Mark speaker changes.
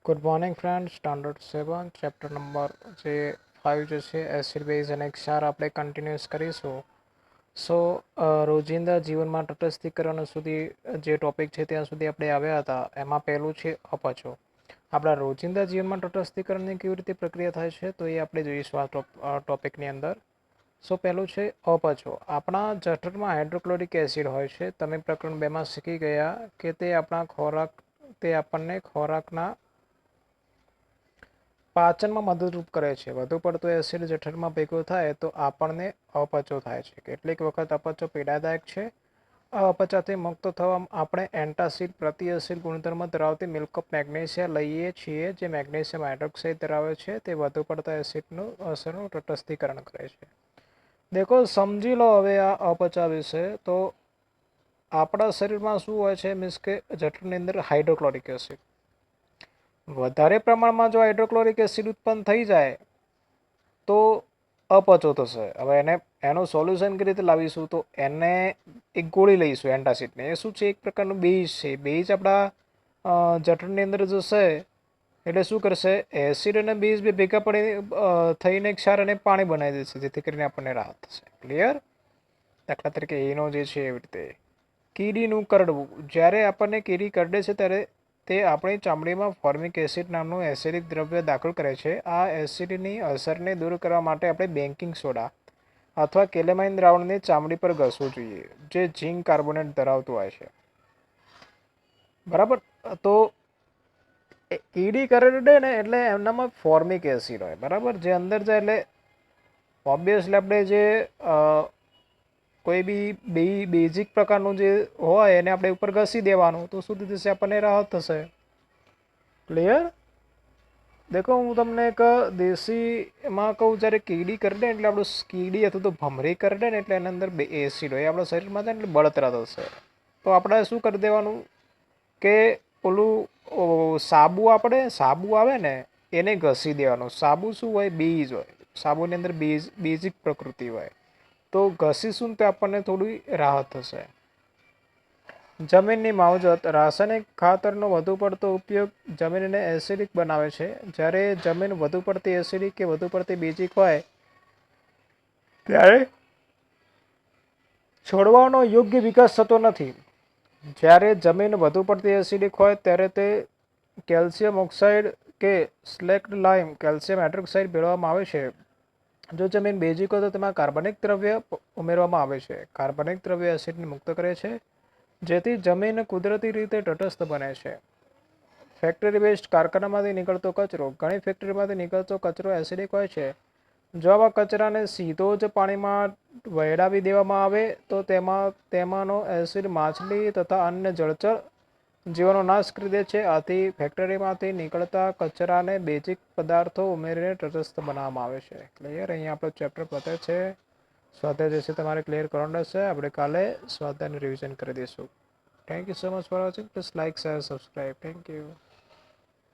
Speaker 1: Good morning friend, standard 7 chapter number જે 5 જે છે એસિડ બેઝ અને ક્ષાર આપણે કન્ટિન્યુઅસ કરીશું. સો રોજિંદા જીવનમાં તટસ્થીકરણ સુધી જે ટોપિક છે ત્યાં સુધી આપણે આવ્યા હતા. એમાં પહેલું છે અપચો. આપણા રોજિંદા જીવનમાં તટસ્થીકરણની કેવી રીતે પ્રક્રિયા થાય છે તો એ આપણે જોઈશું આ ટોપિકની અંદર. સો પહેલું છે અપચો. આપણા જઠરમાં હાઇડ્રોક્લોરિક એસિડ હોય છે. તમે પ્રકરણ 2માં શીખી ગયા કે તે આપણને ખોરાકના પાચનમાં મદદરૂપ કરે છે. વધુ પડતો એસિડ જઠરમાં ભેગો થાય તો આપણને અપચો થાય છે. કેટલીક વખત અપચો પીડાદાયક છે. આ અપચાથી મુક્ત થવા આપણે એન્ટાસિડ પ્રતિએસિડ ગુણધર્મ ધરાવતી મિલ્ક ઓફ મેગ્નેશિયા લઈએ છીએ, જે મેગ્નેશિયમ હાઇડ્રોક્સાઇડ ધરાવે છે. તે વધુ પડતા એસિડનું અસરનું તટસ્થીકરણ કરે છે. દેખો, સમજી લો હવે આ અપચા વિશે. તો આપણા શરીરમાં શું હોય છે, મીન્સ કે જઠરની અંદર હાઇડ્રોક્લોરિક એસિડ વધારે પ્રમાણમાં જો હાઇડ્રોક્લોરિક એસિડ ઉત્પન્ન થઈ જાય તો અપચો થશે. હવે એનું સોલ્યુશન કઈ રીતે લાવીશું? તો એને એક ગોળી લઈશું એન્ટાસિડને. એ શું છે? એક પ્રકારનું બેઝ છે. બેઝ આપણા જઠરની અંદર જશે એટલે શું કરશે? એસિડ અને બેઝ બે ભેગા પડી થઈને ક્ષાર અને પાણી બનાવી દેશે, જેથી કરીને આપણને રાહત થશે. ક્લિયર? દાખલા તરીકે એનો જે છે એવી રીતે કીડીનું કરડવું. જ્યારે આપણને કીડી કરડે છે ત્યારે તે આપણી ચામડીમાં ફોર્મિક એસિડ નામનું એસિડિક દ્રવ્ય દાખલ કરે છે. આ એસિડની અસરને દૂર કરવા માટે આપણે બેકિંગ સોડા અથવા કેલેમાઇન દ્રાવણને ચામડી પર ઘસવું જોઈએ, જે ઝીંક કાર્બોનેટ ધરાવતું હોય છે. બરાબર? તો કીડી કરડે ને એટલે એમનામાં ફોર્મિક એસિડ હોય. બરાબર? જે અંદર જાય એટલે ઓબ્વિયસલી આપણે જે કોઈ બી બેઝિક પ્રકારનું જે હોય એને આપણે ઉપર ઘસી દેવાનું, તો શું થશે? આપણને રાહત થશે. ક્લિયર? દેખો, હું તમને એક દેશીમાં કહું, જ્યારે કીડી કરડે એટલે આપણું કીડી અથવા તો ભમરી કરડે ને એટલે એની અંદર એસિડ હોય આપણા શરીરમાં જાય ને એટલે બળતરા થશે. તો આપણે શું કરી દેવાનું કે ઓલું સાબુ આવે ને એને ઘસી દેવાનું. સાબુ શું હોય? બેઝ હોય. સાબુની અંદર બેઝિક પ્રકૃતિ હોય. તો ઘસીશું તો આપણને થોડી રાહત થશે. જમીનની માવજત. રાસાયણિક ખાતરનો વધુ પડતો ઉપયોગ જમીનને એસિડિક બનાવે છે. જ્યારે જમીન વધુ પડતી એસિડિક કે વધુ પડતી બેઝિક હોય ત્યારે છોડવાનો યોગ્ય વિકાસ થતો નથી. જ્યારે જમીન વધુ પડતી એસિડિક હોય ત્યારે તે કેલ્શિયમ ઓક્સાઇડ કે સ્લેક્ડ લાઇમ કેલ્શિયમ હાઇડ્રોક્સાઇડ ભેળવવામાં આવે છે. જો જમીન બેઝિક હોય તો તેમાં કાર્બનિક દ્રવ્ય ઉમેરવામાં આવે છે. કાર્બનિક દ્રવ્ય એસિડને મુક્ત કરે છે, જેથી જમીન કુદરતી રીતે તટસ્થ બને છે. Factory waste. કારખાનામાંથી નીકળતો કચરો. ઘણી ફેક્ટરીમાંથી નીકળતો કચરો એસિડિક હોય છે. જો આવા કચરાને સીધો જ પાણીમાં વહેડાવી દેવામાં આવે તો તેમાંનો એસિડ માછલી તથા અન્ય જળચર જીવોનો નાશ કરી દે છે. આથી ફેક્ટરીમાંથી નીકળતા કચરાને બેઝિક પદાર્થો ઉમેરીને તટસ્થ બનાવવામાં આવે છે. ક્લિયર? અહીંયા આપણો ચેપ્ટર પતે છે. સ્વાધ્યાય જે છે તમારે ક્લિયર કરવાનું રહેશે. આપણે કાલે સ્વાધ્યાયનું રિવિઝન કરી દઈશું. Thank you so much for watching. Please like, share, subscribe. Thank you.